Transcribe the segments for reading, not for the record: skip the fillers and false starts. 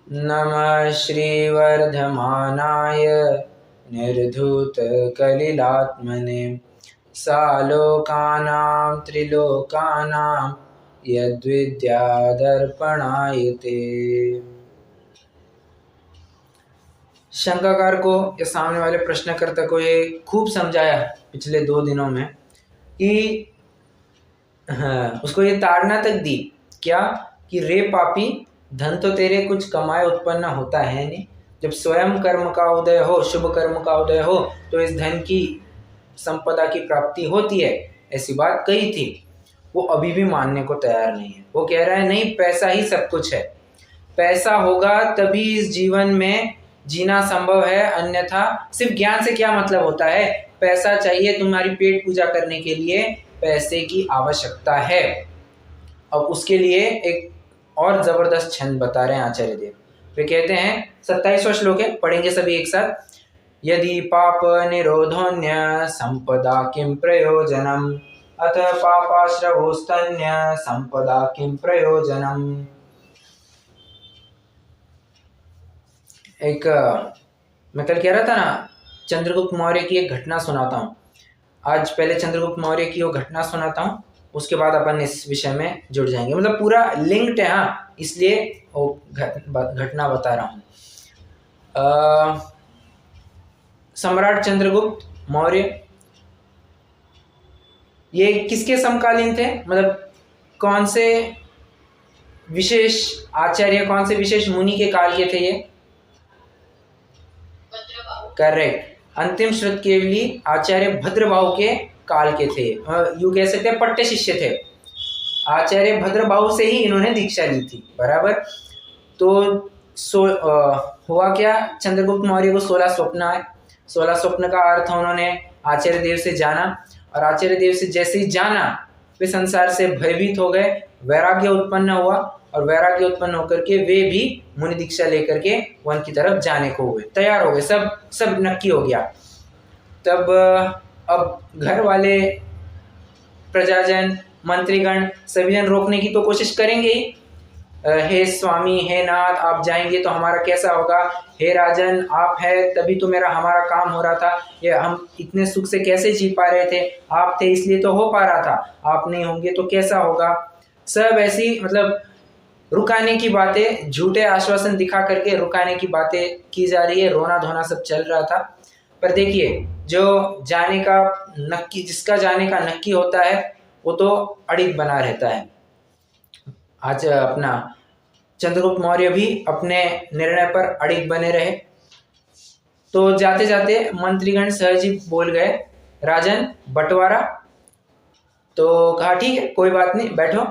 नमः श्रीवर्धमानाय निर्धूतकलिलात्मने सालोकानां त्रिलोकानां यद्विद्यादर्पणायते। शंकाकार को या सामने वाले प्रश्नकर्ता को ये खूब समझाया पिछले 2 दिनों में कि उसको ये ताड़ना तक दी क्या कि रे पापी, धन तो तेरे कुछ कमाए उत्पन्न होता है नहीं। जब स्वयं कर्म का उदय हो, शुभ कर्म का उदय हो, तो इस धन की संपदा की प्राप्ति होती है, ऐसी बात कही थी। वो अभी भी मानने को तैयार नहीं है। वो कह रहा है नहीं, पैसा ही सब कुछ है, पैसा होगा तभी इस जीवन में जीना संभव है, अन्यथा सिर्फ ज्ञान से क्या मतलब होता है। पैसा चाहिए तुम्हारी पेट पूजा करने के लिए, पैसे की आवश्यकता है। अब उसके लिए एक और जबरदस्त छंद बता रहे हैं आचार्य देव। वे कहते हैं, 27वां श्लोक है, पढ़ेंगे सभी एक साथ। यदि पाप निरोधोन्य संपदा किं प्रयोजनम, अथ पापाश्रवोस्तन्य संपदा किं प्रयोजनम। एक मैं कल कह रहा था ना, चंद्रगुप्त मौर्य की एक घटना सुनाता हूँ। आज पहले चंद्रगुप्त मौर्य की वो घटना सुनाता हूँ, उसके बाद अपन इस विषय में जुड़ जाएंगे। मतलब पूरा लिंक्ड है, हाँ, इसलिए वो घटना बता रहा हूँ। सम्राट चंद्रगुप्त मौर्य ये किसके समकालीन थे? मतलब कौन से विशेष आचार्य, कौन से विशेष मुनि के काल के थे ये? करेक्ट, अंतिम श्रुत केवली आचार्य भद्रबाहु के काल के थे। यू कह सकते हैं पट्टे शिष्य थे। आचार्य भद्रबाहु से ही इन्होंने दीक्षा ली थी, बराबर। तो हुआ क्या, चंद्रगुप्त मौर्य को 16 स्वप्न आए। 16 स्वप्न का अर्थ उन्होंने आचार्य देव से जाना, और आचार्य देव से जैसे ही जाना वे संसार से भयभीत हो गए, वैराग्य उत्पन्न हुआ, और वैराग्य उत्पन्न होकर के वे भी मुनि दीक्षा लेकर के वन की तरफ जाने को हुए, तैयार हो गए, सब नक्की हो गया। तब अब घर वाले, प्रजाजन, मंत्रीगण सभी जन रोकने की तो कोशिश करेंगे ही। हे स्वामी, हे नाथ, आप जाएंगे तो हमारा कैसा होगा? हे राजन, आप है तभी तो हमारा काम हो रहा था, ये हम इतने सुख से कैसे जी पा रहे थे? आप थे इसलिए तो हो पा रहा था, आप नहीं होंगे तो कैसा होगा? सब ऐसी मतलब रुकाने की बातें, झूठे आश्वासन दिखा करके रुकाने की बातें की जा रही है, रोना धोना सब चल रहा था। पर देखिए, जो जाने का नक्की, जिसका जाने का नक्की होता है वो तो अड़िग बना रहता है। आज अपना चंद्रगुप्त मौर्य भी अपने निर्णय पर अड़िग बने रहे। तो जाते जाते मंत्रीगण सहज ही बोल गए, राजन बंटवारा। तो कहा ठीक है, कोई बात नहीं, बैठो।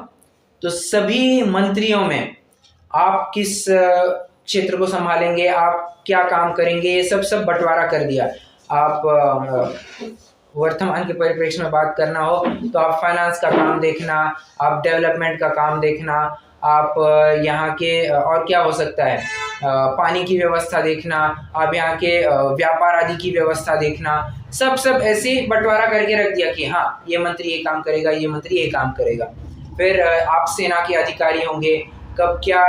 तो सभी मंत्रियों में आप किस क्षेत्र को संभालेंगे, आप क्या काम करेंगे, ये सब बंटवारा कर दिया। आप वर्तमान के परिप्रेक्ष्य में बात करना हो तो आप फाइनेंस का काम देखना, आप डेवलपमेंट का काम देखना, आप यहाँ के और क्या हो सकता है, पानी की व्यवस्था देखना, आप यहाँ के व्यापार आदि की व्यवस्था देखना। सब ऐसे बंटवारा करके रख दिया कि हाँ, ये मंत्री ये काम करेगा, ये मंत्री ये काम करेगा। फिर आप सेना के अधिकारी होंगे, कब क्या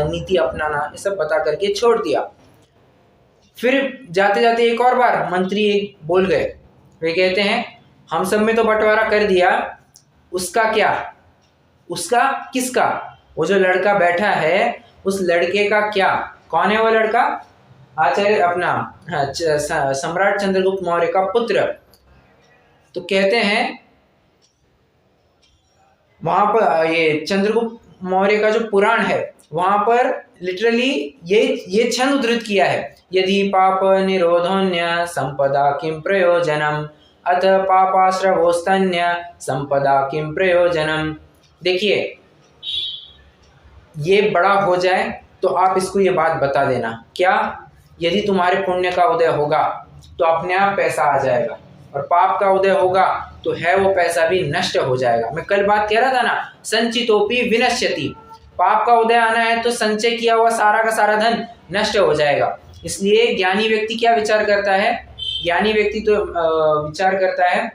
नीति अपनाना, ये सब बता करके छोड़ दिया। फिर जाते जाते एक और बार मंत्री बोल गए, वे कहते हैं, हम सब में तो बंटवारा कर दिया, उसका क्या? उसका किसका? वो जो लड़का बैठा है उस लड़के का क्या? कौन है वो लड़का? आचार्य अपना सम्राट चंद्रगुप्त मौर्य का पुत्र। तो कहते हैं वहां पर ये चंद्रगुप्त मौर्य का जो पुराण है वहां पर लिटरली ये छंद उद्धृत किया है, यदि पाप निरोधोन्य संपदा किं प्रयोजनम, अथ पापाश्रवोस्तन्य संपदा किं प्रयोजनम। देखिए, ये बड़ा हो जाए तो आप इसको ये बात बता देना, क्या? यदि तुम्हारे पुण्य का उदय होगा तो अपने आप पैसा आ जाएगा, और पाप का उदय होगा तो है वो पैसा भी नष्ट हो जाएगा। मैं कल बात कह रहा था ना, संचितोपि विनश्यति। पाप का उदय आना है तो संचय किया हुआ सारा का सारा धन नष्ट हो जाएगा। इसलिए ज्ञानी व्यक्ति क्या विचार करता है? ज्ञानी व्यक्ति तो विचार करता है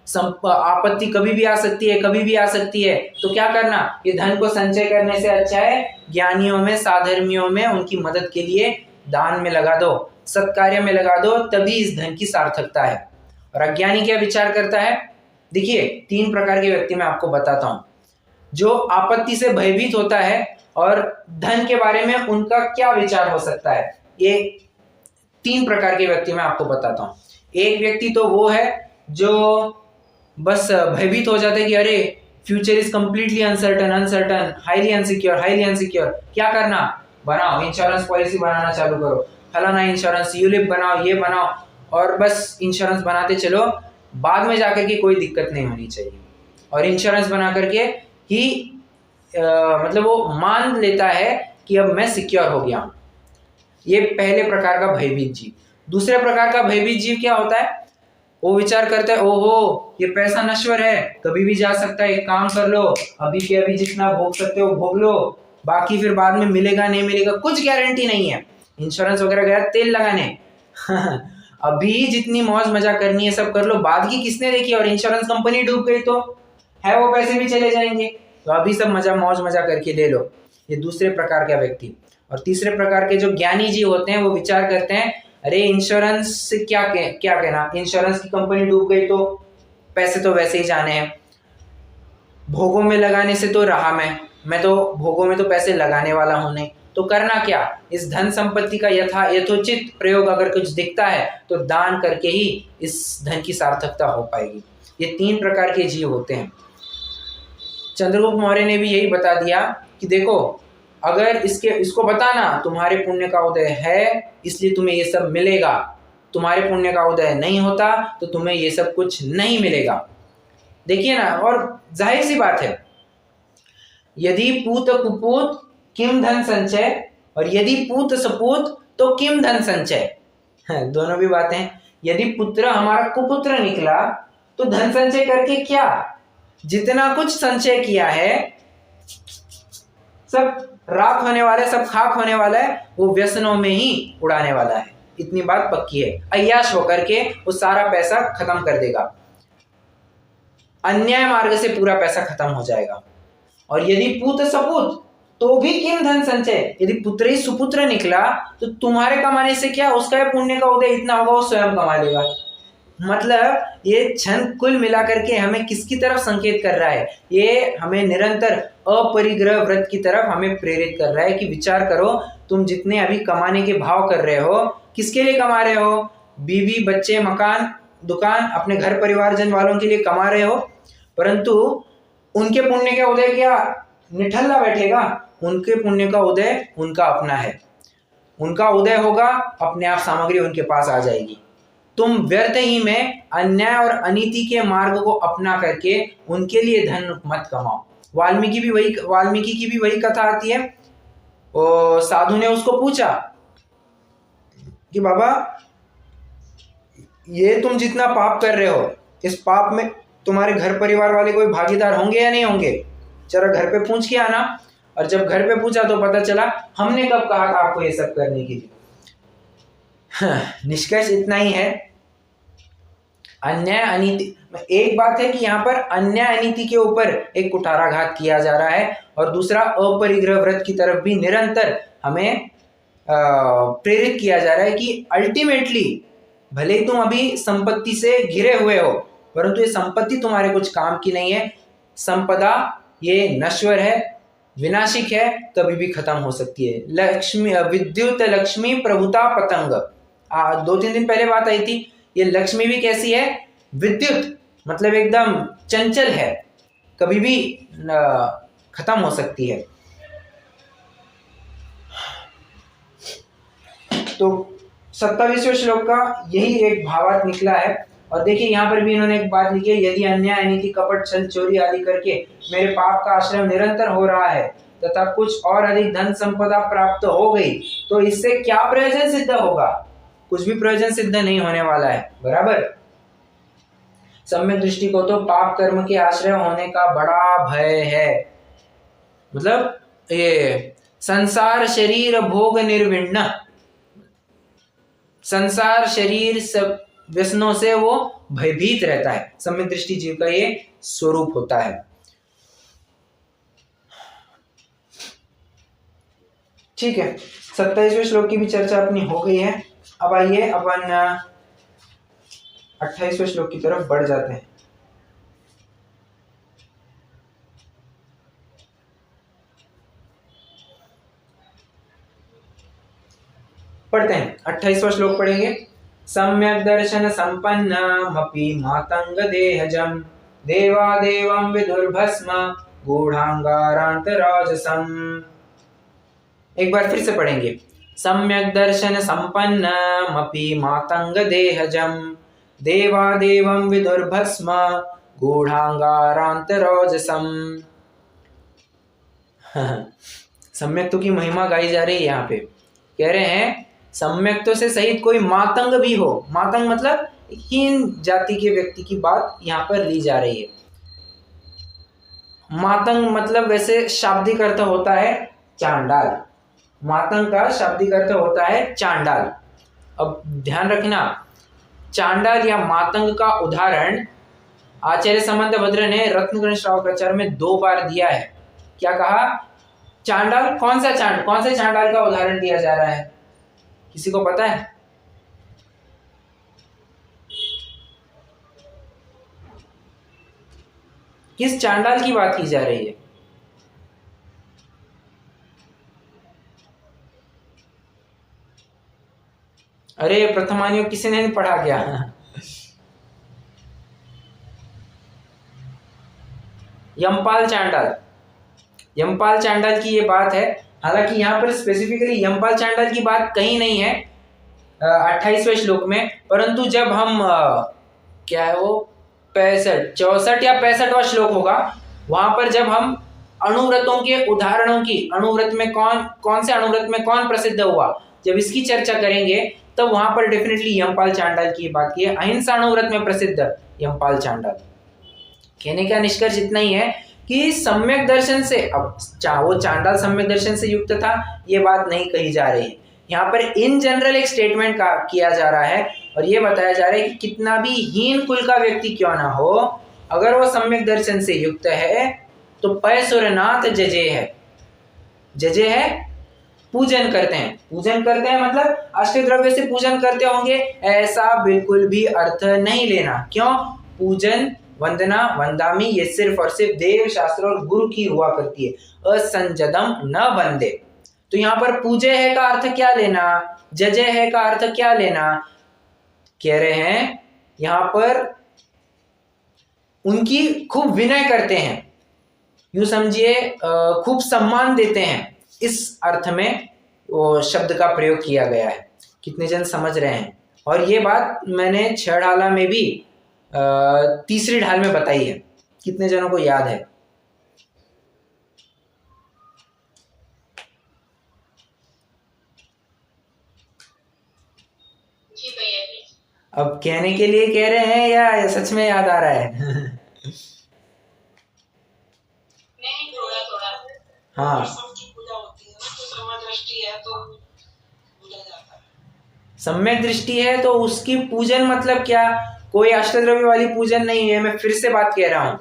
आपत्ति कभी भी आ सकती है, कभी भी आ सकती है। तो क्या करना, ये धन को संचय करने से अच्छा है ज्ञानियों में, साधर्मियों में उनकी मदद के लिए दान में लगा दो, सत्कार्य में लगा दो, तभी इस धन की सार्थकता है। और अज्ञानी क्या विचार करता है, देखिए 3 प्रकार के व्यक्ति मैं आपको बताता हूं। जो आपत्ति से भयभीत होता है और धन के बारे में उनका क्या विचार हो सकता है, ये 3 प्रकार के व्यक्ति मैं आपको बताता हूं। एक व्यक्ति तो वो है जो बस भयभीत हो जाते कि अरे future is completely uncertain, highly unsecure, क्या करना, बनाओ इंश्योरेंस पॉलिसी बनाना चालू करो, फलाना इंश्योरेंस, यूलिप बनाओ, ये बनाओ, और बस इंश्योरेंस बनाते चलो, बाद में जाकर के कोई दिक्कत नहीं होनी चाहिए। और इंश्योरेंस बना करके ही मतलब वो मान लेता है कि अब मैं सिक्योर हो गया हूं। ये पहले प्रकार का भयभीत जीव। दूसरे प्रकार का भयभीत जीव क्या होता है, वो विचार करता है ओहो ये पैसा नश्वर है, कभी भी जा सकता है, एक काम कर लो अभी के अभी जितना भोग सकते हो भोग लो, बाकी फिर बाद में मिलेगा नहीं मिलेगा कुछ गारंटी नहीं है। इंश्योरेंस वगैरह गया तेल लगाने अभी जितनी मौज मजा करनी है सब कर लो, बाद की किसने देखी, और इंश्योरेंस कंपनी डूब गई तो है वो पैसे भी चले जाएंगे, तो अभी सब मौज मजा करके ले लो। ये दूसरे प्रकार का व्यक्ति। और तीसरे प्रकार के जो ज्ञानी जी होते हैं वो विचार करते हैं अरे इंश्योरेंस से क्या कहना, इंश्योरेंस की कंपनी डूब गई तो पैसे तो वैसे ही जाने हैं, भोगों में लगाने से तो रहा मैं तो भोगों में तो पैसे लगाने वाला हूं नहीं, तो करना क्या, इस धन संपत्ति का यथोचित प्रयोग अगर कुछ दिखता है तो दान करके ही इस धन की सार्थकता हो पाएगी। ये 3 प्रकार के जीव होते हैं। चंद्रगुप्त मौर्य ने भी यही बता दिया कि देखो अगर इसको बताना तुम्हारे पुण्य का उदय है इसलिए तुम्हें ये सब मिलेगा, तुम्हारे पुण्य का उदय नहीं होता तो तुम्हें ये सब कुछ नहीं मिलेगा। देखिए ना, और जाहिर सी बात है यदि पूत कुपूत किम धन संचय, और यदि पूत सपूत तो किम धन संचय, दोनों भी बातें। यदि पुत्र हमारा कुपुत्र निकला तो धन संचय करके क्या, जितना कुछ संचय किया है सब राख होने वाला है, सब खाक होने वाला है, वो व्यसनों में ही उड़ाने वाला है, इतनी बात पक्की है। अय्याश होकर के वो सारा पैसा खत्म कर देगा, अन्याय मार्ग से पूरा पैसा खत्म हो जाएगा। और यदि पुत्र सपूत तो भी किम धन संचय, यदि पुत्र ही सुपुत्र निकला तो तुम्हारे कमाने से क्या, उसका पुण्य का उदय इतना होगा वो स्वयं कमा लेगा। मतलब ये छंद कुल मिलाकर के हमें किसकी तरफ संकेत कर रहा है, ये हमें निरंतर अपरिग्रह व्रत की तरफ हमें प्रेरित कर रहा है कि विचार करो तुम जितने अभी कमाने के भाव कर रहे हो किसके लिए कमा रहे हो, बीवी बच्चे मकान दुकान अपने घर परिवार जन वालों के लिए कमा रहे हो, परंतु उनके पुण्य का उदय क्या निठल्ला बैठेगा, उनके पुण्य का उदय उनका अपना है, उनका उदय होगा अपने आप सामग्री उनके पास आ जाएगी। तुम व्यर्थ ही में अन्याय और अनीति के मार्ग को अपना करके उनके लिए धन मत कमाओ। वाल्मीकि की भी वही कथा आती है। और साधु ने उसको पूछा कि बाबा ये तुम जितना पाप कर रहे हो इस पाप में तुम्हारे घर परिवार वाले कोई भागीदार होंगे या नहीं होंगे, जरा घर पे पूछ के आना। और जब घर पे पूछा तो पता चला हमने कब कहा था आपको ये सब करने के लिए। निष्कर्ष इतना ही है, अन्याय अनीति, एक बात है कि यहाँ पर अन्याय अनीति के ऊपर एक कुठाराघात किया जा रहा है और दूसरा अपरिग्रह व्रत की तरफ भी निरंतर हमें प्रेरित किया जा रहा है कि अल्टीमेटली भले तुम अभी संपत्ति से घिरे हुए हो परंतु ये संपत्ति तुम्हारे कुछ काम की नहीं है, संपदा ये नश्वर है, विनाशिक है, कभी भी खत्म हो सकती है। लक्ष्मी विद्युत लक्ष्मी प्रभुता पतंग, 2-3 दिन पहले बात आई थी, ये लक्ष्मी भी कैसी है, विद्युत मतलब एकदम चंचल है, कभी भी खत्म हो सकती है। तो 27वें श्लोक का यही एक भावार्थ निकला है। और देखिए यहाँ पर भी इन्होंने एक बात लिखी है, यदि अन्याय अनीति कपट छल चोरी आदि करके मेरे पाप का आश्रय निरंतर हो रहा है तथा कुछ और अधिक धन संपदा प्राप्त हो गई तो इससे क्या प्रयोजन सिद्ध होगा, कुछ भी प्रयोजन सिद्ध नहीं होने वाला है। बराबर, सम्यक दृष्टि को तो पाप कर्म के आश्रय होने का बड़ा भय है। मतलब ये संसार शरीर भोग निर्विण्ण, संसार शरीर सब व्यसनों से वो भयभीत रहता है। सम्यक दृष्टि जीव का ये स्वरूप होता है। ठीक है, 27वें श्लोक की भी चर्चा अपनी हो गई है। अब आइए अपन 28वें श्लोक की तरफ बढ़ जाते हैं। पढ़ते हैं, 28वां श्लोक पढ़ेंगे। सम्यक दर्शन संपन्नमपि मातंग देहजम देवादेवं विदुर्भस्म गूढ़ांगारांतराजसम। एक बार फिर से पढ़ेंगे। सम्यक दर्शन संपन्नमपि मातंग देहजम देवादेवं विदुर्भस्म गूढ़ांगारांतराजसम। सम्यक्तों की महिमा गाई जा रही है। यहाँ पे कह रहे हैं सम्यक्तों से सहित कोई मातंग भी हो। मातंग मतलब हीन जाति के व्यक्ति की बात यहाँ पर ली जा रही है। मातंग मतलब वैसे शाब्दिक अर्थ होता है चांडाल। मातंग का शाब्दिक अर्थ होता है चांडाल। अब ध्यान रखना, चांडाल या मातंग का उदाहरण आचार्य समंतभद्र ने रत्नकर्ण श्रावकाचार्य में 2 बार दिया है। क्या कहा? चांडाल, कौन से चांडाल का उदाहरण दिया जा रहा है? किसी को पता है? किस चांडाल की बात की जा रही है? अरे प्रथमानियों किसी ने नहीं पढ़ा क्या? यमपाल चांडाल, यमपाल चांडाल की ये बात है। हालांकि यहाँ पर स्पेसिफिकली यमपाल चांडाल की बात कहीं नहीं है 28वें श्लोक में, परंतु जब हम क्या है वो 64 या 65वां श्लोक होगा, वहां पर जब हम अणुव्रतों के उदाहरणों की, अणुव्रत में कौन से अणुव्रत में कौन प्रसिद्ध हुआ, जब इसकी चर्चा करेंगे तब वहां पर डेफिनेटली यमपाल चांडाल की बात की है। अहिंसा अणुव्रत में प्रसिद्ध यमपाल चांडाल। कहने का निष्कर्ष इतना ही है कि सम्यक दर्शन से, अब वो चांडाल सम्यक दर्शन से युक्त था, ये बात नहीं कही जा रही है। यहाँ पर इन जनरल एक स्टेटमेंट का किया जा रहा है और ये बताया जा रहा है कि कितना भी हीन कुल का व्यक्ति क्यों ना हो, अगर वो सम्यक दर्शन से युक्त है तो पैसुरनाथ जजे है। जजे है, पूजन करते हैं। पूजन करते हैं मतलब अष्टद्रव्य से पूजन करते होंगे, ऐसा बिल्कुल भी अर्थ नहीं लेना। क्यों? पूजन, वंदना, वंदामी ये सिर्फ और सिर्फ देव शास्त्र और गुरु की हुआ करती है। असंजदम न वंदे। तो यहाँ पर पूजे है का अर्थ क्या लेना, जजे है का अर्थ क्या लेना? कह रहे हैं यहाँ पर उनकी खूब विनय करते हैं, यूं समझिए खूब सम्मान देते हैं, इस अर्थ में वो शब्द का प्रयोग किया गया है। कितने जन समझ रहे हैं? और ये बात मैंने 6 ढाला में भी 3री ढाल में बताई है। कितने जनों को याद है? जी भैया। अब कहने के लिए कह रहे हैं या सच में याद आ रहा है? नहीं, थोड़ा थोड़ा। हाँ, सम्यक दृष्टि है तो उसकी पूजन मतलब क्या? कोई अष्टद्रव्य वाली पूजन नहीं है। मैं फिर से बात कह रहा हूं,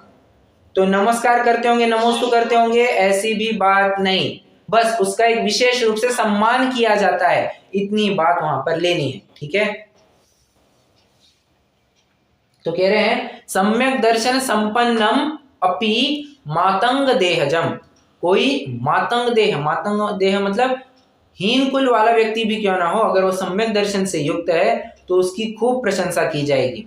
तो नमस्कार करते होंगे, नमोस्तु करते होंगे, ऐसी भी बात नहीं। बस उसका एक विशेष रूप से सम्मान किया जाता है, इतनी बात वहां पर लेनी है। ठीक है, तो कह रहे हैं सम्यक दर्शन संपन्नम अपि मातंग देहजम। कोई मातंग देह मतलब हीन कुल वाला व्यक्ति भी क्यों ना हो, अगर वो सम्यक दर्शन से युक्त है तो उसकी खूब प्रशंसा की जाएगी।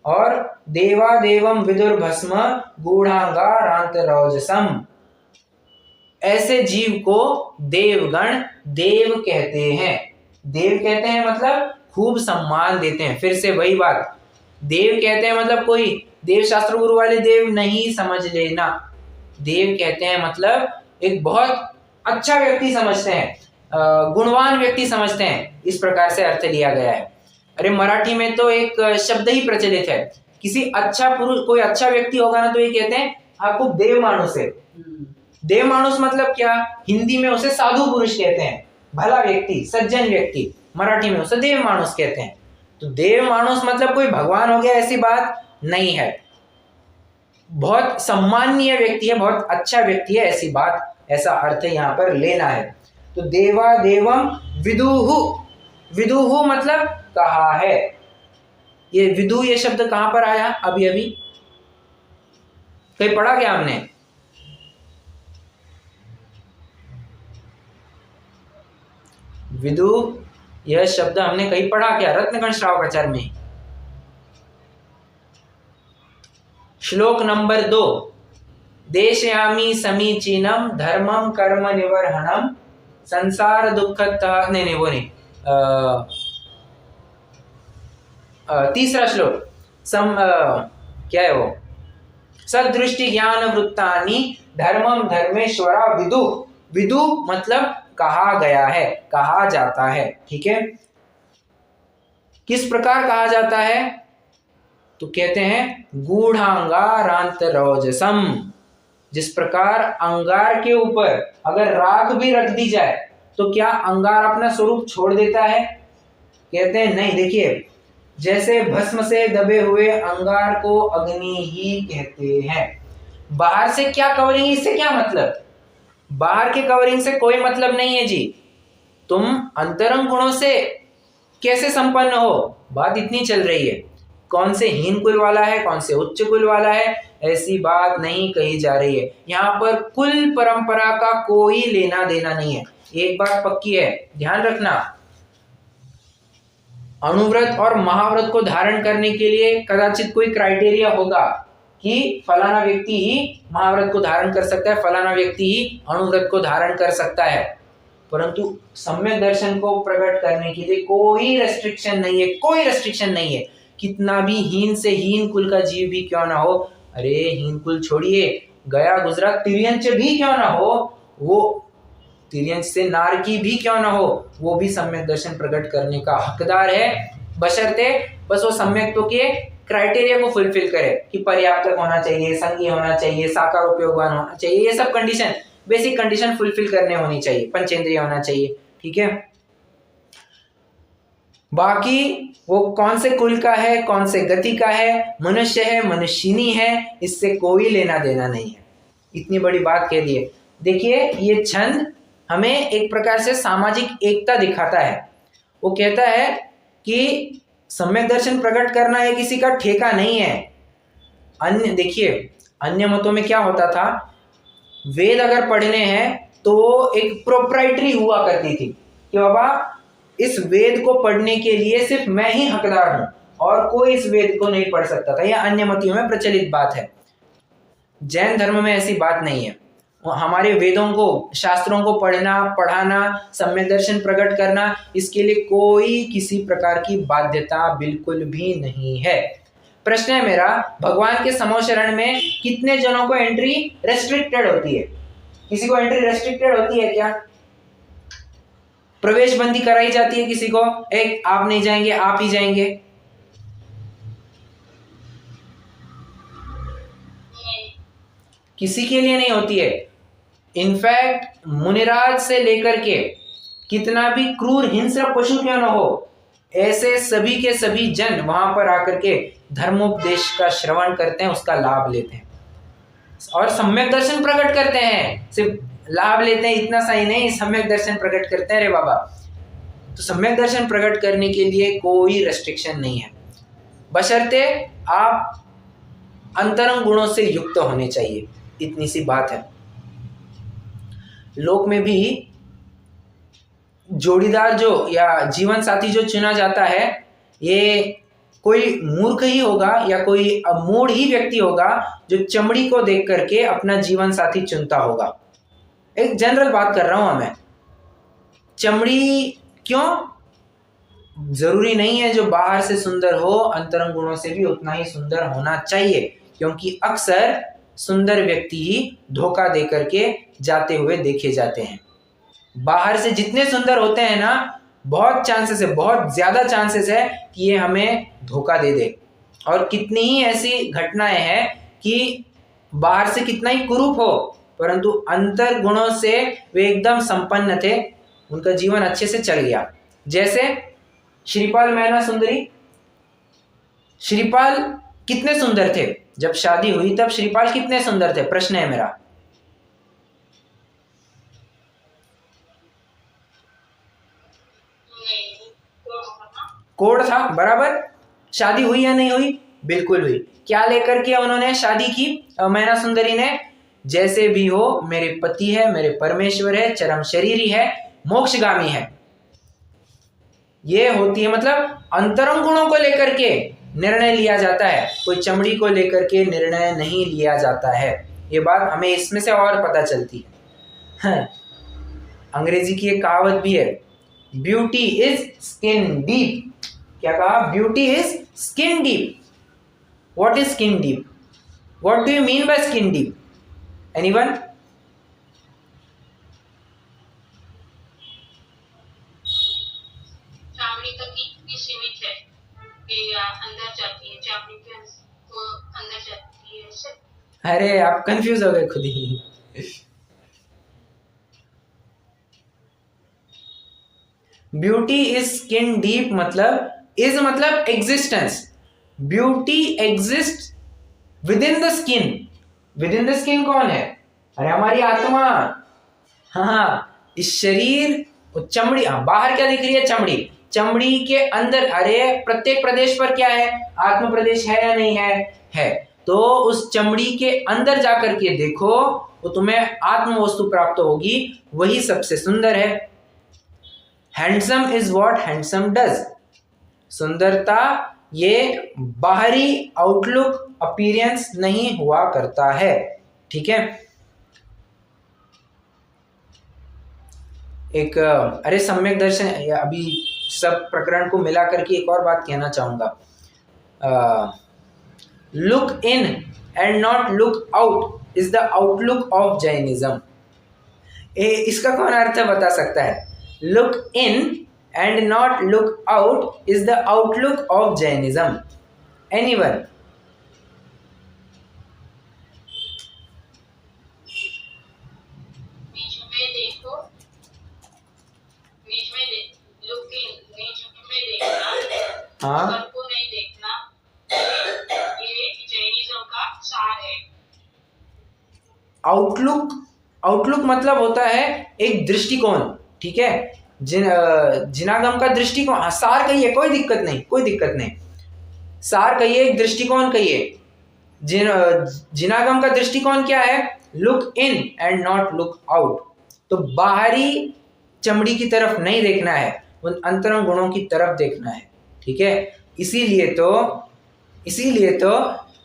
और देवा देवम विदुर भस्म गूढ़ांगा रांतरौजसम, ऐसे जीव को देवगण देव कहते हैं। देव कहते हैं मतलब खूब सम्मान देते हैं। फिर से वही बात, देव कहते हैं मतलब कोई देव शास्त्र गुरु वाले देव नहीं समझ लेना। देव कहते हैं मतलब एक बहुत अच्छा व्यक्ति समझते हैं, गुणवान व्यक्ति समझते हैं, इस प्रकार से अर्थ लिया गया है। अरे मराठी में तो एक शब्द ही प्रचलित है, किसी अच्छा पुरुष, कोई अच्छा व्यक्ति होगा ना तो ये कहते हैं हाँ खूब देव मानुस है। देव मानुस मतलब क्या? हिंदी में उसे साधु पुरुष कहते हैं, भला व्यक्ति, सज्जन व्यक्ति। मराठी में उसे देव मानुस कहते हैं। तो देव मानुष मतलब कोई भगवान हो गया ऐसी बात नहीं है, बहुत सम्माननीय व्यक्ति है, बहुत अच्छा व्यक्ति है ऐसी बात, ऐसा अर्थ यहाँ पर लेना है। तो देवा देवम विदुहु, विदुहु मतलब कहा है। ये विदु ये शब्द कहां पर आया अभी अभी कहीं पढ़ा क्या हमने? विदु यह शब्द हमने कहीं पढ़ा क्या? रत्नकण श्रावकाचार्य में श्लोक नंबर 2, देशयामि समीचीनम धर्मम कर्म निवर्हणम संसार दुःखतः, नहीं वो नहीं, तीसरा श्लोक क्या है वो, सदृष्टि ज्ञान वृत्तानि धर्मम धर्मेश्वरा विदु, विदु मतलब कहा गया है, कहा जाता है। ठीक है, किस प्रकार कहा जाता है? तो कहते हैं गूढ़ांगारांतरोजसम, जिस प्रकार अंगार के ऊपर अगर राख भी रख दी जाए तो क्या अंगार अपना स्वरूप छोड़ देता है? कहते हैं नहीं। देखिए, जैसे भस्म से दबे हुए अंगार को अग्नि ही कहते हैं। बाहर से क्या कवरिंग, इससे क्या मतलब? बाहर के कवरिंग से कोई मतलब नहीं है जी, तुम अंतरंग गुणों से कैसे संपन्न हो, बात इतनी चल रही है। कौन से हीन कुल वाला है, कौन से उच्च कुल वाला है, ऐसी बात नहीं कही जा रही है। यहाँ पर कुल परंपरा का कोई लेना देना नहीं है। एक बात पक्की है, ध्यान रखना, अणुव्रत और महाव्रत को धारण करने के लिए कदाचित कोई क्राइटेरिया होगा कि फलाना व्यक्ति ही महाव्रत को धारण कर सकता है, फलाना व्यक्ति ही अणुव्रत को धारण कर सकता है, परंतु सम्यक दर्शन को प्रकट करने के लिए कोई रेस्ट्रिक्शन नहीं है, कोई रेस्ट्रिक्शन नहीं है। कितना भी हीन से हीन कुल का जीव भी क्यों ना हो, अरे हीन कुल छोड़िए, गया गुजरा तिर्यंच भी क्यों ना हो, वो तिर्यंच से नारकी भी क्यों ना हो, वो भी सम्यक दर्शन प्रकट करने का हकदार है, बशर्ते बस वो सम्यक तो के क्राइटेरिया को फुलफिल करे कि पर्याप्त होना चाहिए, संगी होना चाहिए, साकार उपयोगवान होना चाहिए, ये सब कंडीशन, बेसिक कंडीशन फुलफिल करने होनी चाहिए, पंचेंद्रिय होना चाहिए। ठीक है, बाकी वो कौन से कुल का है, कौन से गति का है, मनुष्य है, मनुष्यिनी है, इससे कोई लेना देना नहीं है। इतनी बड़ी बात कह दी है। देखिए, ये छंद हमें एक प्रकार से सामाजिक एकता दिखाता है। वो कहता है कि सम्यक दर्शन प्रकट करना ये किसी का ठेका नहीं है। अन्य देखिए, अन्य मतों में क्या होता था, वेद अगर पढ़ने हैं तो एक प्रोप्राइटरी हुआ करती थी कि बाबा इस वेद को पढ़ने के लिए सिर्फ मैं ही हकदार हूं और कोई इस वेद को नहीं पढ़ सकता था। यह अन्य मतियों में प्रचलित बात है। जैन धर्म में ऐसी बात नहीं है। हमारे वेदों को, शास्त्रों को पढ़ना, पढ़ाना, सम्यक दर्शन प्रकट करना, इसके लिए कोई किसी प्रकार की बाध्यता बिल्कुल भी नहीं है। प्रश्न है मेरा, भगवान के समो शरण में कितने जनों को एंट्री रेस्ट्रिक्टेड होती है? किसी को एंट्री रेस्ट्रिक्टेड होती है क्या? प्रवेश बंदी कराई जाती है किसी को, एक आप नहीं जाएंगे, आप ही जाएंगे? किसी के लिए नहीं होती है। इनफैक्ट मुनिराज से लेकर के कितना भी क्रूर हिंस्र पशु क्यों न हो, ऐसे सभी के सभी जन वहां पर आकर के धर्मोपदेश का श्रवण करते हैं, उसका लाभ लेते हैं और सम्यक दर्शन प्रकट करते हैं। सिर्फ लाभ लेते हैं इतना सही नहीं, सम्यक दर्शन प्रकट करते हैं रे बाबा। तो सम्यक दर्शन प्रकट करने के लिए कोई रेस्ट्रिक्शन नहीं है, बशर्ते आप अंतरंग गुणों से युक्त होने चाहिए, इतनी सी बात है। लोक में भी जोड़ीदार जो या जीवन साथी जो चुना जाता है, ये कोई मूर्ख ही होगा या कोई अमूढ़ ही व्यक्ति होगा जो चमड़ी को देख करके अपना जीवन साथी चुनता होगा। एक जनरल बात कर रहा हूं मैं। चमड़ी क्यों? जरूरी नहीं है जो बाहर से सुंदर हो अंतरंग गुणों से भी उतना ही सुंदर होना चाहिए, क्योंकि अक्सर सुंदर व्यक्ति ही धोखा दे करके जाते हुए देखे जाते हैं। बाहर से जितने सुंदर होते हैं ना, बहुत चांसेस है, बहुत ज्यादा चांसेस है कि ये हमें धोखा दे दे। और कितनी ही ऐसी घटनाएं हैं कि बाहर से कितना ही कुरूप हो परंतु अंतर गुणों से वे एकदम संपन्न थे, उनका जीवन अच्छे से चल गया। जैसे श्रीपाल मैना सुंदरी, श्रीपाल कितने सुंदर थे? जब शादी हुई तब श्रीपाल कितने सुंदर थे? प्रश्न है मेरा। नहीं, कोड था, बराबर। शादी हुई या नहीं हुई? बिल्कुल हुई। क्या लेकर के उन्होंने शादी की मैना सुंदरी ने? जैसे भी हो मेरे पति है, मेरे परमेश्वर है, चरम शरीरी है, मोक्षगामी है। ये होती है, मतलब अंतरंग गुणों को लेकर के निर्णय लिया जाता है, कोई चमड़ी को लेकर के निर्णय नहीं लिया जाता है। ये बात हमें इसमें से और पता चलती है। अंग्रेजी की एक कहावत भी है, ब्यूटी इज स्किन डीप। क्या कहा? Beauty is skin deep. What is skin deep? What do you mean by skin deep? Anyone? चामड़ी तक ही सीमित है कि अंदर जाती है, चामड़ी के तो अंदर जाती है ऐसे। अरे आप कंफ्यूज हो गए खुद ही। ब्यूटी इज स्किन डीप मतलब, इज मतलब existence. Beauty exist with in the skin. With in the skin कौन है? अरे हमारी आत्मा। हाँ, इस शरीर, चमड़ी, बाहर क्या दिख रही है? चमड़ी। चमड़ी के अंदर, अरे प्रत्येक प्रदेश पर क्या है? आत्म प्रदेश है या नहीं है? है। तो उस चमड़ी के अंदर जाकर के देखो, वो तुम्हें आत्म वस्तु प्राप्त होगी, वही सबसे सुंदर है। Handsome is what handsome does. सुंदरता ये बाहरी आउटलुक, अपीयरेंस नहीं हुआ करता है। ठीक है। एक अरे सम्यक दर्शन, अभी सब प्रकरण को मिला करके एक और बात कहना चाहूंगा। Look in and not look out is the outlook of Jainism. इसका कौन अर्थ बता सकता है? Look in and not look out is the outlook of Jainism. Anyone? बीच में देखो, बीच में लुक इन, बीच में देखना, हाँ, ऊपर को नहीं देखना, ये जैनिज्म का सार है। आउटलुक, आउटलुक मतलब होता है एक दृष्टिकोण। ठीक है। जिनागम का दृष्टिकोण, सार कहिए, कोई दिक्कत नहीं, कोई दिक्कत नहीं। सार कहिए, एक दृष्टिकोण कहिए। जिनागम का दृष्टिकोण क्या है? Look in and not look out. तो बाहरी चमड़ी की तरफ नहीं देखना है, उन अंतरंग गुणों की तरफ देखना है। ठीक है। इसीलिए तो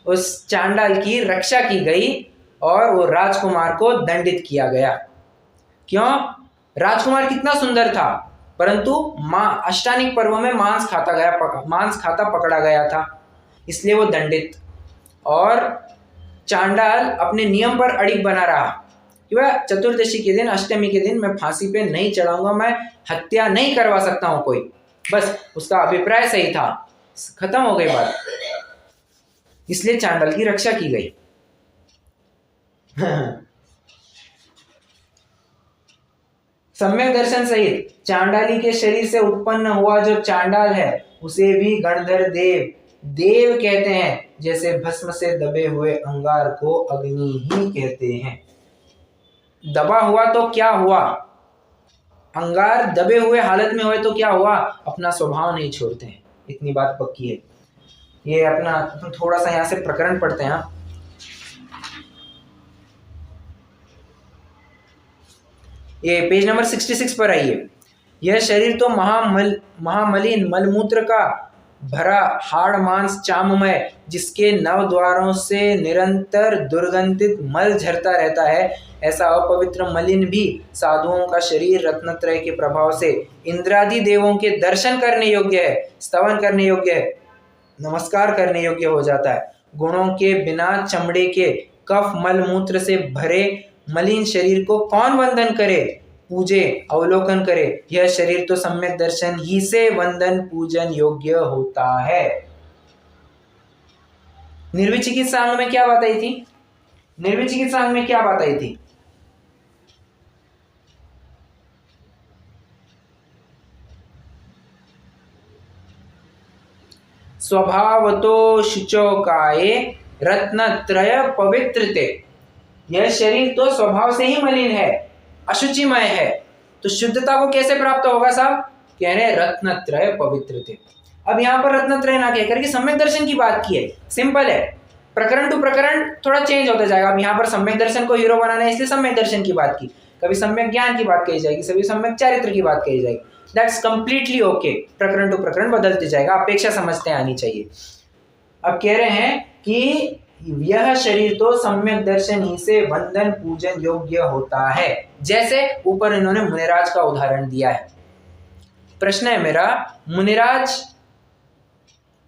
उस चांडाल की रक्षा की गई और वो राजकुमार को दंडित किया गया। क्यों? राजकुमार कितना सुंदर था, परंतु अष्टानिक पर्व में मांस खाता पकड़ा गया था, इसलिए वो दंडित। और चांडाल अपने नियम पर अड़िग बना रहा कि वह चतुर्दशी के दिन, अष्टमी के दिन मैं फांसी पे नहीं चढ़ाऊंगा, मैं हत्या नहीं करवा सकता हूं कोई। बस उसका अभिप्राय सही था, खत्म हो गई बात। इसलिए चांडाल की रक्षा की गई। सम्यक दर्शन सहित चांडाली के शरीर से उत्पन्न हुआ जो चांडाल है, उसे भी गणधर देव कहते हैं। जैसे भस्म से दबे हुए अंगार को अग्नि ही कहते हैं। दबा हुआ तो क्या हुआ? अंगार दबे हुए हालत में हुए तो क्या हुआ? अपना स्वभाव नहीं छोड़ते हैं, इतनी बात पक्की है। ये अपना थोड़ा सा यहाँ से प्रकरण पढ़ते हैं। ये पेज नंबर 66 पर आइए। यह शरीर तो महामलिन मलमूत्र का भरा हाड़ मांस चाममय, जिसके नव द्वारों से निरंतर दुर्गंधित मल झरता रहता है, ऐसा अपवित्र मलिन भी साधुओं का शरीर रत्नत्रय के प्रभाव से इंद्रादि देवों के दर्शन करने योग्य है, स्तवन करने योग्य है, नमस्कार करने योग्य हो जाता है। गुणों के बिना चमड़े के कफ मल मूत्र से भरे मलिन शरीर को कौन वंदन करे, पूजे, अवलोकन करे? यह शरीर तो सम्यक दर्शन ही से वंदन पूजन योग्य होता है। निर्विचिकित्सांग में क्या बात आई थी? निर्विचिकित्सांग में क्या बात आई थी? स्वभावतो शुचोकाये रत्नत्रय पवित्रते। यह शरीर तो स्वभाव से ही मलिन है, अशुचिमय है, तो शुद्धता को कैसे प्राप्त होगा साहब? कह रहे रत्नत्रय पवित्रते। अब यहाँ पर रत्नत्रय ना कह करके सम्यक दर्शन की बात की है। सिंपल है, प्रकरण टू प्रकरण थोड़ा चेंज होता जाएगा। अब यहाँ पर सम्यक दर्शन को हीरो बनाना है, इसलिए सम्यक दर्शन की बात की। कभी सम्यक ज्ञान की बात कही जाएगी, कभी सम्यक चारित्र की बात कही जाएगी। That's completely okay. प्रकरण टू प्रकरण बदलते जाएगा, अपेक्षा समझते आनी चाहिए। अब कह रहे हैं कि यह शरीर तो सम्यक दर्शन ही से वंदन पूजन योग्य होता है। जैसे ऊपर इन्होंने मुनिराज का उदाहरण दिया है। प्रश्न है मेरा, मुनिराज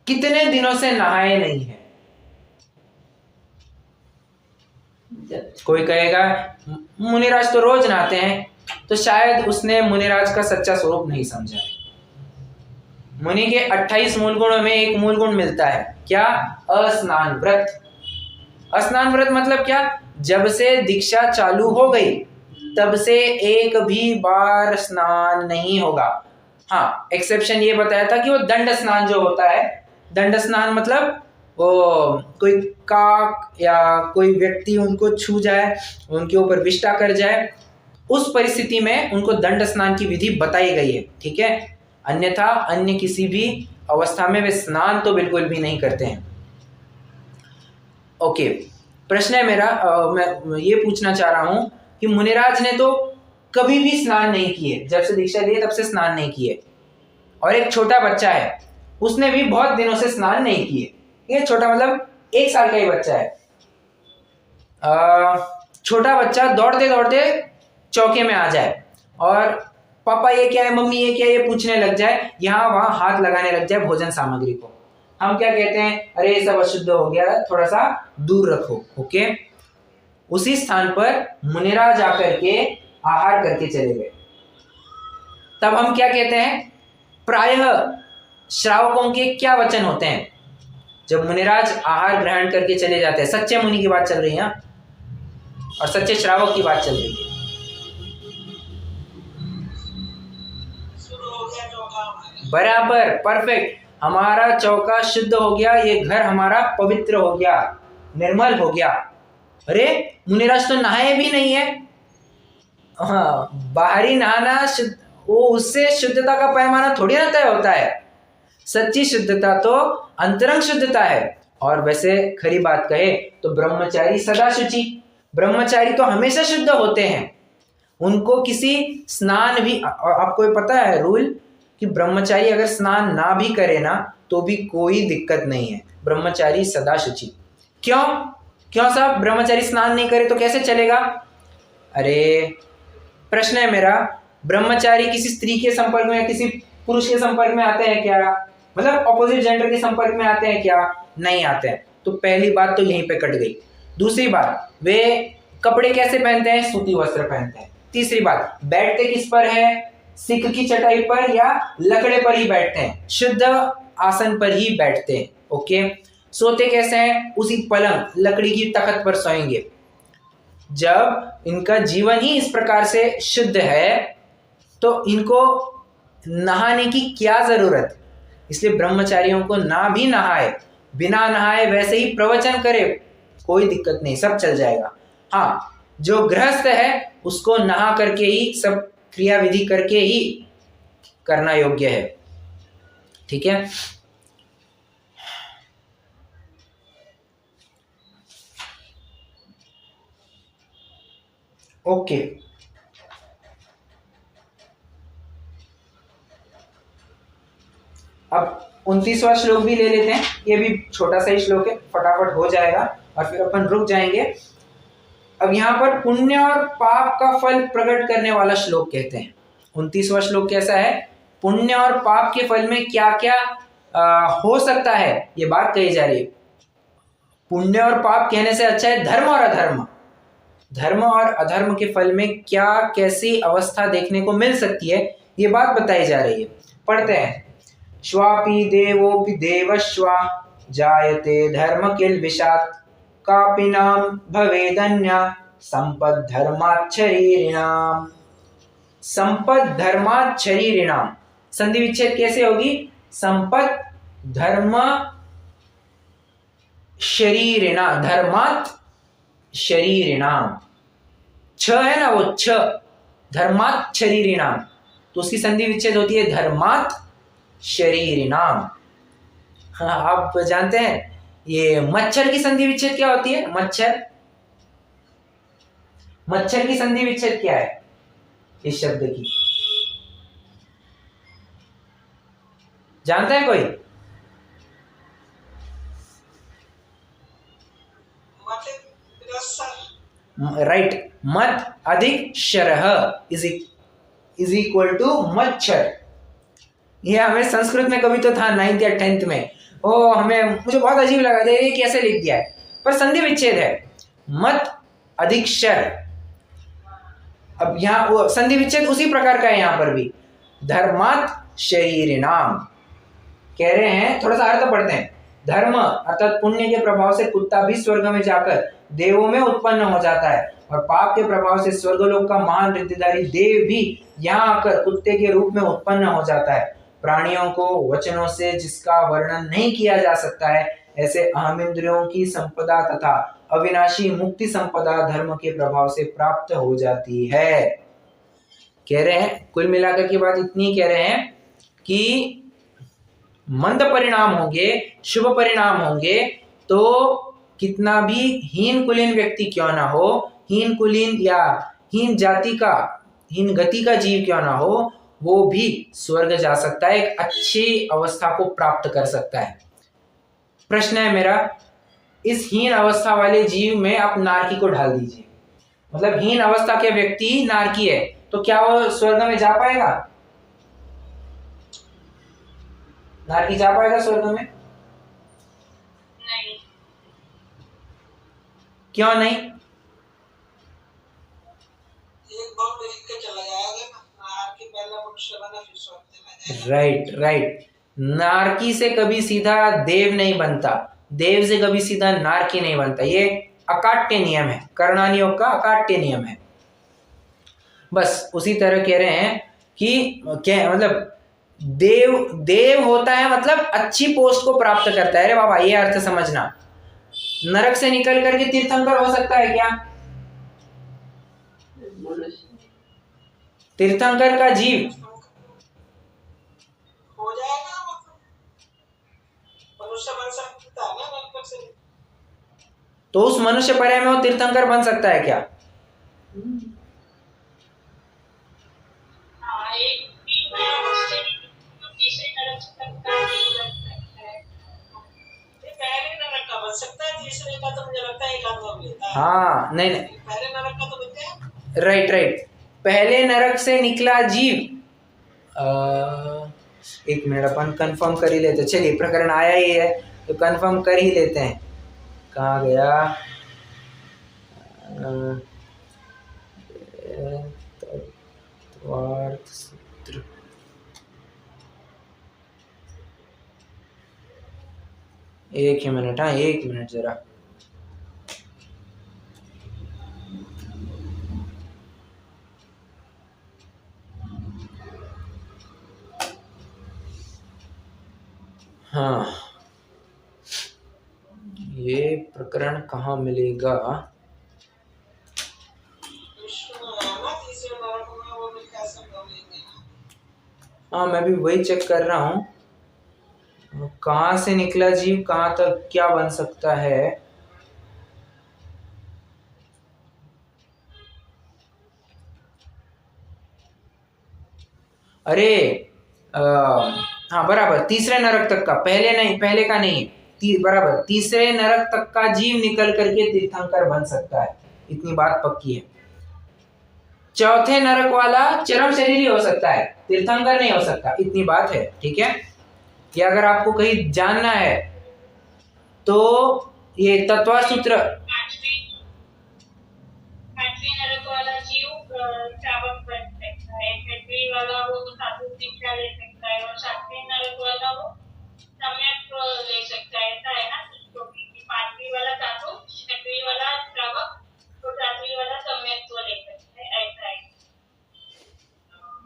कितने दिनों से नहाए नहीं है? कोई कहेगा मुनिराज तो रोज नहाते हैं, तो शायद उसने मुनिराज का सच्चा स्वरूप नहीं समझा है। मुनि के 28 मूल गुणों में एक मूल गुण मिलता है, क्या? अस्नान व्रत। स्नान व्रत मतलब क्या? जब से दीक्षा चालू हो गई तब से एक भी बार स्नान नहीं होगा। हाँ, एक्सेप्शन ये बताया था कि वो दंड स्नान जो होता है, दंड स्नान मतलब वो कोई काक या कोई व्यक्ति उनको छू जाए, उनके ऊपर विष्टा कर जाए, उस परिस्थिति में उनको दंड स्नान की विधि बताई गई है, ठीक है। अन्यथा अन्य किसी भी अवस्था में वे स्नान तो बिल्कुल भी नहीं करते हैं। ओके, प्रश्न है मेरा, मैं ये पूछना चाह रहा हूं कि मुनिराज ने तो कभी भी स्नान नहीं किए, जब से दीक्षा ली तब से स्नान नहीं किए। और एक छोटा बच्चा है, उसने भी बहुत दिनों से स्नान नहीं किए। ये छोटा मतलब 1 साल का ही बच्चा है। छोटा बच्चा दौड़ते दौड़ते चौके में आ जाए और पापा ये क्या है, मम्मी ये क्या है, ये पूछने लग जाए, यहाँ वहां हाथ लगाने लग जाए भोजन सामग्री को। हम क्या कहते हैं? अरे ये सब अशुद्ध हो गया, थोड़ा सा दूर रखो। ओके, उसी स्थान पर मुनिराज आकर के आहार करके चले गए। तब हम क्या कहते हैं? प्रायः श्रावकों के क्या वचन होते हैं जब मुनिराज आहार ग्रहण करके चले जाते हैं? सच्चे मुनि की बात चल रही है और सच्चे श्रावक की बात चल रही है। बराबर, परफेक्ट। हमारा चौका शुद्ध हो गया, ये घर हमारा पवित्र हो गया, निर्मल हो गया। अरे मुनिराज तो नहाए भी नहीं है। हाँ, बाहरी नहाना शुद्ध, वो उससे शुद्धता का पैमाना थोड़ी ना तय होता है। सच्ची शुद्धता तो अंतरंग शुद्धता है। और वैसे खरी बात कहे तो ब्रह्मचारी सदा शुचि, ब्रह्मचारी तो हमेशा शुद्ध होते हैं। उनको किसी स्नान भी, आपको पता है रूल कि ब्रह्मचारी अगर स्नान ना भी करे ना तो भी कोई दिक्कत नहीं है, ब्रह्मचारी सदा शुचि। क्यों साहब? ब्रह्मचारी स्नान नहीं करे तो कैसे चलेगा? अरे प्रश्न है मेरा, ब्रह्मचारी किसी स्त्री के संपर्क में या किसी पुरुष के संपर्क में आते हैं क्या? मतलब ऑपोजिट जेंडर के संपर्क में आते हैं क्या? नहीं आते हैं। तो पहली बात तो यहीं पे कट गई। दूसरी बात, वे कपड़े कैसे पहनते हैं? सूती वस्त्र पहनते हैं। तीसरी बात, बैठते किस पर है? सिक की चटाई पर या लकड़े पर ही बैठते हैं, शुद्ध आसन पर ही बैठते हैं। ओके, सोते कैसे हैं? उसी पलंग लकड़ी की तख्त पर सोएंगे। जब इनका जीवन ही इस प्रकार से शुद्ध है तो इनको नहाने की क्या जरूरत? इसलिए ब्रह्मचारियों को ना भी नहाए, बिना नहाए वैसे ही प्रवचन करे, कोई दिक्कत नहीं, सब चल जाएगा। हाँ, जो गृहस्थ है उसको नहा करके ही, सब क्रिया विधि करके ही करना योग्य है, ठीक है। ओके, अब 29वां श्लोक भी ले लेते हैं। ये भी छोटा सा ही श्लोक है, फटाफट हो जाएगा और फिर अपन रुक जाएंगे। अब यहाँ पर पुण्य और पाप का फल प्रकट करने वाला श्लोक कहते हैं। 29वां श्लोक कैसा है? पुण्य और पाप के फल में क्या क्या हो सकता है, ये बात कही जा रही है। पुण्य और पाप कहने से अच्छा है धर्म और अधर्म। धर्म और अधर्म के फल में क्या कैसी अवस्था देखने को मिल सकती है, ये बात बताई जा रही है। पढ़ते हैं। श्वापि देवोपि देवश्वा जायते धर्म किल विषात् कापि नाम भवेदन्या संपद धर्मात् शरीरिणाम। संपद धर्मात् शरीरिणाम, संधि विच्छेद कैसे होगी? संपद धर्म शरीरिणाम, धर्मात् शरीरिणाम, छ है ना वो छ, धर्मात् शरीरिणाम, तो उसकी संधि विच्छेद होती है धर्मात् शरीरिणाम। हाँ, आप जानते हैं ये मच्छर की संधि विच्छेद क्या होती है? मच्छर, मच्छर की संधि विच्छेद क्या है इस शब्द की? जानता है कोई? राइट, मत अधिक शरह इज इक्वल टू मच्छर। ये हमें संस्कृत में कभी तो था 9th या 10th में, ओ हमें, मुझे बहुत अजीब लगा था ये कैसे लिख दिया है, पर संधि विच्छेद है मत अधिक शर। अब यहाँ वो संधि विच्छेद उसी प्रकार का है, यहाँ पर भी धर्मात् शरीरिणाम कह रहे हैं। थोड़ा सा अर्थ पढ़ते हैं। धर्म अर्थात पुण्य के प्रभाव से कुत्ता भी स्वर्ग में जाकर देवों में उत्पन्न हो जाता है, और पाप के प्रभाव से स्वर्गलोक का महान रिद्धिधारी देव भी यहाँ आकर कुत्ते के रूप में उत्पन्न हो जाता है। प्राणियों को वचनों से जिसका वर्णन नहीं किया जा सकता है, ऐसे अहमिंद्रियों की संपदा तथा अविनाशी मुक्ति संपदा धर्म के प्रभाव से प्राप्त हो जाती है। कह रहे हैं, कुल मिलाकर की बात इतनी कह रहे हैं कि मंद परिणाम होंगे, शुभ परिणाम होंगे, तो कितना भी हीन कुलीन व्यक्ति क्यों ना हो, हीन कुलीन या हीन जाति का, हीन गति का जीव क्यों ना हो, वो भी स्वर्ग जा सकता है, एक अच्छी अवस्था को प्राप्त कर सकता है। प्रश्न है मेरा, इस हीन अवस्था वाले जीव में आप नारकी को ढाल दीजिए, मतलब हीन अवस्था के व्यक्ति नारकी है, तो क्या वो स्वर्ग में जा पाएगा? नारकी जा पाएगा स्वर्ग में? नहीं। क्यों नहीं? एक बार लिख के चला जाएगा ना, नारकी पहला मनुष्य बना फिर स्वर्ग चला जाएगा। राइट राइट, नारकी से कभी सीधा देव नहीं बनता, देव से कभी सीधा नारकी नहीं बनता, ये अकाट्य नियम है, कर्णानियोग का अकाट्य नियम है। बस उसी तरह कह रहे हैं कि क्या मतलब देव, देव होता है मतलब अच्छी पोस्ट को प्राप्त करता है। अरे बाबा, ये अर्थ समझना। नरक से निकल करके तीर्थंकर हो सकता है क्या? तीर्थंकर का जीव हो जाएगा, मनुष्य बन सकता है ना नरक से, तो उस मनुष्य पर्याय में वो तीर्थंकर बन सकता है क्या? हाँ, एक तीसरे नरक तक का नहीं बन सकता है। ये पहले नरक का बन सकता है, तीसरे का तो मुझे लगता है एक आध बार लेता है। हाँ, नहीं नहीं, पहले नरक का तो बनता है। राइट राइट, पहले नरक से निकला जीव, एक मिनट अपन कंफर्म कर ही लेते, चलिए प्रकरण आया ही है तो कंफर्म कर ही लेते हैं। कहाँ गया? सूत्र, एक ही मिनट, हाँ एक मिनट जरा। हाँ, ये प्रकरण कहाँ मिलेगा? हाँ, मैं भी वही चेक कर रहा हूँ, कहाँ से निकला जीव कहाँ तक क्या बन सकता है। अरे हाँ बराबर, तीसरे नरक तक का, पहले नहीं, पहले का नहीं, बराबर तीसरे नरक तक का जीव निकल करके तीर्थंकर बन सकता है, इतनी बात पक्की है। चौथे नरक वाला चरम शरीरी हो सकता है, तीर्थंकर नहीं हो सकता, इतनी बात है, ठीक है। ये अगर आपको कहीं जानना है तो ये तत्वा सूत्र, पांचवी नरक वाला जीव श्रावक बन सकता है, छठवीं वाला वो साधु दीक्षा ले सकता है, और सातवीं नरक वाला वो सम्यक ले सकता है, ऐसा है ना। क्योंकि पांचवी वाला साधु, छठवीं वाला श्रावक, तो सातवीं वाला सम्यक ले सकता है, ऐसा है।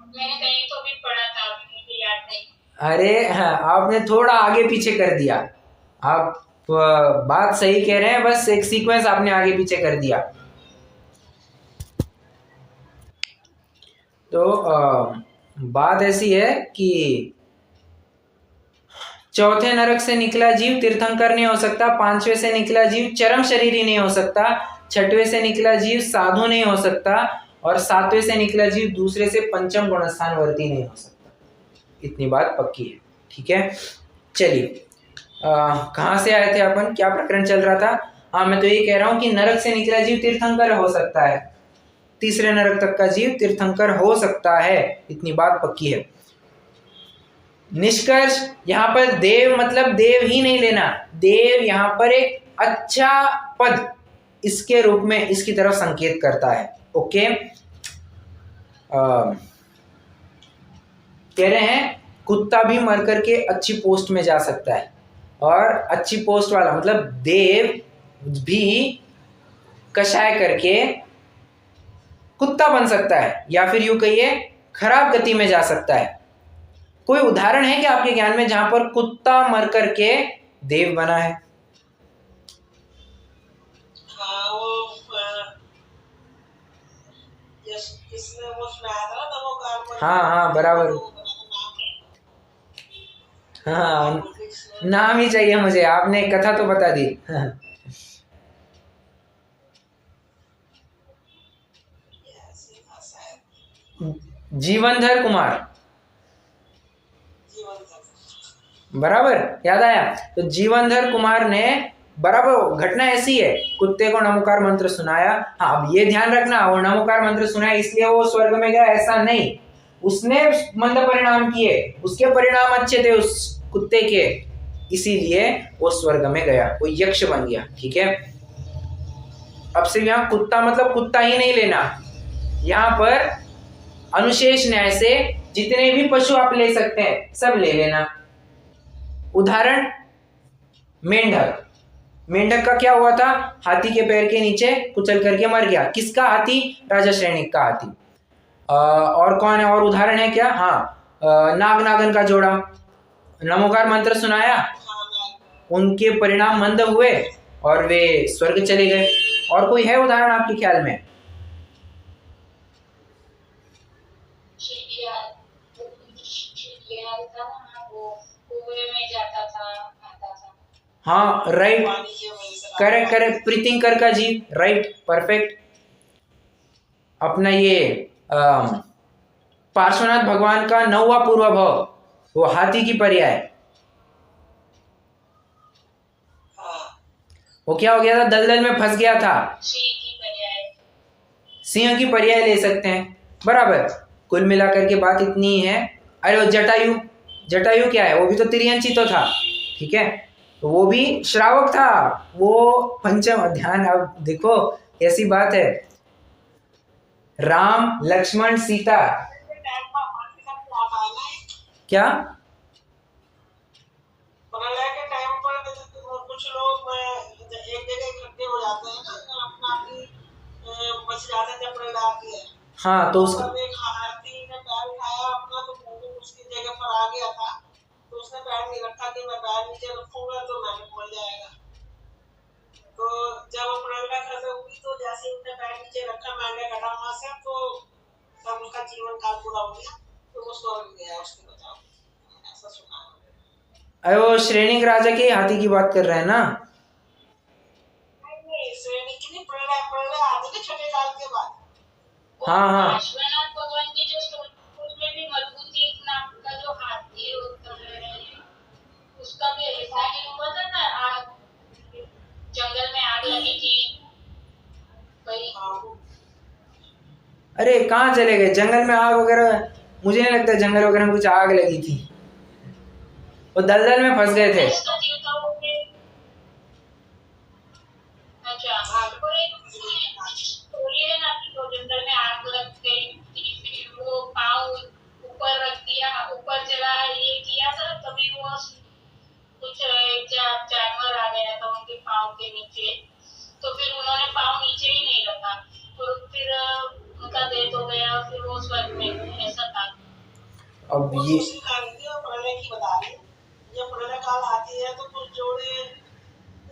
मैंने कहीं तो भी पढ़ा था, अभी मुझे याद नहीं। अरे हाँ, आपने थोड़ा आगे पीछे कर दिया। आप बात सही कह रहे हैं, बस एक सीक्वेंस आपने आगे पीछे कर दिया। तो बात ऐसी है कि चौथे नरक से निकला जीव तीर्थंकर नहीं हो सकता, पांचवे से निकला जीव चरम शरीरी नहीं हो सकता, छठवें से निकला जीव साधु नहीं हो सकता, और सातवें से निकला जीव दूसरे से पंचम गुणस्थानवर्ती नहीं हो सकता। इतनी बात पक्की है, ठीक है। चलिए, कहाँ से आए थे अपन, क्या प्रकरण चल रहा था? हाँ, मैं तो ये कह रहा हूँ कि नरक से निकला जीव तीर्थंकर हो सकता है, तीसरे नरक तक का जीव तीर्थंकर हो सकता है, इतनी बात पक्की है। निष्कर्ष, यहाँ पर देव मतलब देव ही नहीं लेना, देव यहाँ पर एक अच्छा पद इसके रूप में इसकी तरफ संकेत करता है। ओके, कह रहे हैं कुत्ता भी मर करके अच्छी पोस्ट में जा सकता है, और अच्छी पोस्ट वाला मतलब देव भी कषाय करके कुत्ता बन सकता है, या फिर यूं कहिए खराब गति में जा सकता है। कोई उदाहरण है क्या आपके ज्ञान में जहां पर कुत्ता मर करके देव बना है? हाँ, वो इसने वो सुनाया था ना, नमोकार। हाँ बराबर। हाँ, नाम ही चाहिए मुझे, आपने कथा तो बता दी। जीवनधर कुमार, बराबर याद आया। तो जीवनधर कुमार ने बराबर, घटना ऐसी है, कुत्ते को नमोकार मंत्र सुनाया। हाँ, अब ये ध्यान रखना, वो नमोकार मंत्र सुनाया इसलिए वो स्वर्ग में गया ऐसा नहीं, उसने मंद परिणाम किए, उसके परिणाम अच्छे थे उस कुत्ते के, इसीलिए वो स्वर्ग में गया, वो यक्ष बन गया। ठीक है, अब से यहाँ कुत्ता मतलब कुत्ता ही नहीं लेना, यहाँ पर अनुशेष न्याय से जितने भी पशु आप ले सकते हैं सब ले लेना। उदाहरण, मेंढक। मेंढक का क्या हुआ था? हाथी के पैर के नीचे कुचल करके मर गया। किसका हाथी? राजा श्रेणिक का हाथी। और कौन है? और उदाहरण है क्या? हाँ, नाग नागन का जोड़ा, नमोकार मंत्र सुनाया, उनके परिणाम मंद हुए और वे स्वर्ग चले गए। और कोई है उदाहरण आपके ख्याल में? हाँ राइट, करेक्ट करेक्ट, प्रीतिंकर का जी, राइट, परफेक्ट। अपना ये पार्श्वनाथ भगवान का 9वां पूर्व भव, वो हाथी की पर्याय, वो क्या हो गया था? दलदल में फंस गया था, सिंह की पर्याय ले सकते हैं, बराबर। कुल मिलाकर के बात इतनी है। अरे वो जटायु, जटायु क्या है? वो भी तो तिर्यंची तो था, ठीक है, तो वो भी श्रावक था, वो पंचम। ध्यान, अब देखो ऐसी बात है, राम लक्ष्मण सीता, क्या प्रलय के टाइम पर कुछ लोग एक जगह इकट्ठे हो जाते हैं ना, अपना अपनी बच जाते हैं जब प्रलय आती है। हाँ, तो उसका एक हाथी ने पैर उठाया अपना, तो उसकी जगह पर आ गया था, तो उसने पैर नहीं रखा कि मैं पैर नीचे रखूंगा तो मैं मर जाएगा। तो जब वो प्रलय खत्म हुई तो जैसे ही उसने पैर नीचे रखा, मैंने घटा वहां से, तो तब उसका जीवन काल पूरा हो गया, तो वो स्वर्ग गया। उसके बताओ, ऐसा सुना। अरे वो श्रेणिक राजा के हाथी की बात कर रहे हैं ना? हाँ हाँ, भगवान की जो उसमें भी मजबूती नाम का जो हाथी होता है, उसका भी ऐसा ही हुआ था ना, आग, जंगल में आग लगी थी भाई। अरे कहाँ चले गए? जंगल में आग वगैरह मुझे नहीं लगता जंगल वगैरह में कुछ आग लगी थी, वो दलदल में फंस गए थे। जंगल में आग लग गई, फिर वो पाँव ऊपर रख दिया, ऊपर चला, ये किया था, तभी वो कुछ जानवर आ गया था उनके पाँव के नीचे, तो फिर उन्होंने पाँव नीचे ही नहीं रखा, तो फिर उनका डेथ हो गया, फिर वो स्वर्ग में गए, ऐसा था। अब ये एक ही बता रही हूँ। जब प्रेरणा काल आती है तो कुछ जोड़े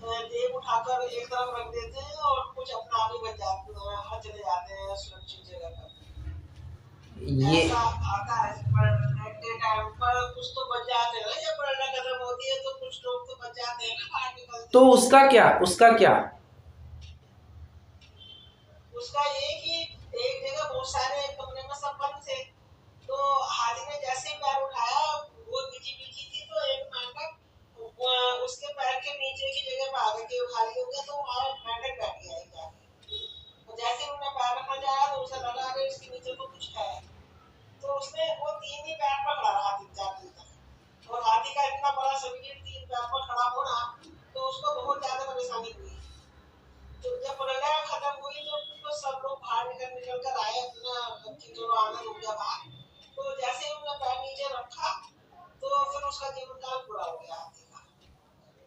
देव उठाकर एक तरफ रख देते हैं और कुछ अपना आगे बच जाते हैं, चले जाते हैं सुरक्षित जगह पर। ये ऐसा आता है पर टाइम पर कुछ तो बच जाते हैं। जब प्रेरणा खत्म होती है तो कुछ लोग तो बच जाते हैं ना, बाहर निकलते तो उसका क्या, उसका क्या? उसका ये कि एक जगह बहुत सारे कमरे में सब बंद थे, तो हाथी ने जैसे ही पैर उठाया, वो बिजी बिजी थी, तो एक मेंढक उसके पैर के नीचे की जगह पे आगे के खाली हो गया, तो वहां मेंढक बैठ गया एक जाके। तो जैसे उन्होंने पैर रखना चाहा तो उसे लगा कि इसके नीचे तो कुछ है, तो उसने वो तीन ही पैर पर खड़ा रहा 3-4 दिन तक। और हाथी का इतना बड़ा शरीर 3 पैर पर खड़ा होना, तो उसको बहुत ज्यादा परेशानी हुई। तो जब प्रलय खत्म हुई तो सब लोग बाहर निकल कर आए, अपना चलो आनंद हो गया बाहर। तो जैसे ही उन्होंने पैर नीचे रखा तो फिर उसका जीवन काल पूरा हो गया हाथी का,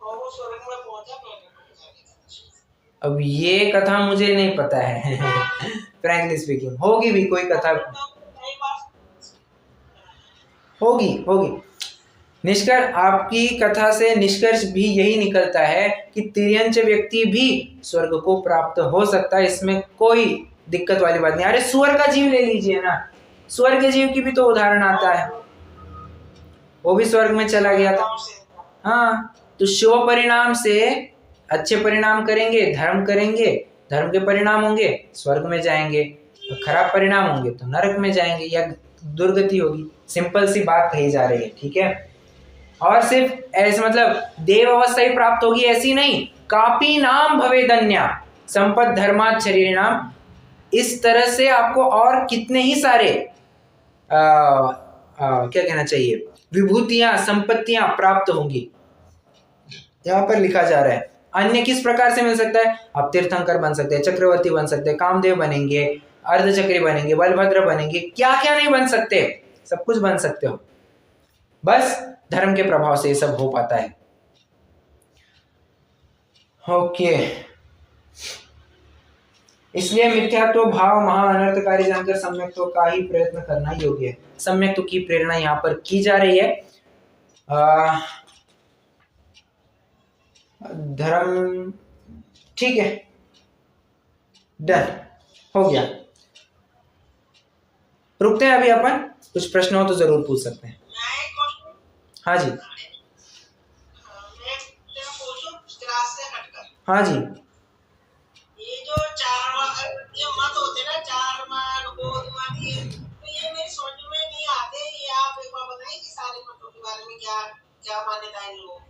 और वो स्वर्ग में पहुंचा मेंढक को बचाने का। अब ये कथा मुझे नहीं पता है फ्रैंकली स्पीकिंग। होगी भी कोई कथा, होगी होगी। निष्कर्ष, आपकी कथा से निष्कर्ष भी यही निकलता है कि तिर्यंच व्यक्ति भी स्वर्ग को प्राप्त हो सकता है, इसमें कोई दिक्कत वाली बात नहीं। अरे सुअर का जीव ले लीजिए ना, सुअर के जीव की भी तो उदाहरण आता है, वो भी स्वर्ग में चला गया था। हाँ, तो शुभ परिणाम से अच्छे परिणाम करेंगे, धर्म करेंगे, धर्म के परिणाम होंगे स्वर्ग में जाएंगे, तो खराब परिणाम होंगे तो नरक में जाएंगे या दुर्गति होगी। सिंपल सी बात कही जा रही है, ठीक है। और सिर्फ ऐसे मतलब देव अवस्था ही प्राप्त होगी ऐसी नहीं, कापी नाम भवेदन्या संपद धर्मात् शरीरिणाम, इस तरह से आपको और कितने ही सारे क्या कहना चाहिए, विभूतियां, संपत्तियां प्राप्त होंगी। यहाँ पर लिखा जा रहा है अन्य किस प्रकार से मिल सकता है, आप तीर्थंकर बन सकते हैं, चक्रवर्ती बन सकते हैं, कामदेव बनेंगे, अर्धचक्री बनेंगे, बलभद्र बनेंगे, क्या क्या नहीं बन सकते, सब कुछ बन सकते हो, बस धर्म के प्रभाव से ये सब हो पाता है। ओके, इसलिए मिथ्यात्व भाव महा अनर्थकारी जानकर सम्यक्त्व का ही प्रयत्न करना योग्य है। सम्यक्त्व की प्रेरणा यहाँ पर की जा रही है। धर्म, ठीक है, डन हो गया। रुकते हैं अभी अपन, कुछ प्रश्न हो तो जरूर पूछ सकते हैं। हाँ जी, हाँ जी, ये जो ये मत होते ना, 4 मान, बोध मान, ये तो ये मेरी समझ में नहीं आते। ये आप एक बार बताएं कि सारे मतों के बारे में क्या क्या मान्यता है इन लोगों की?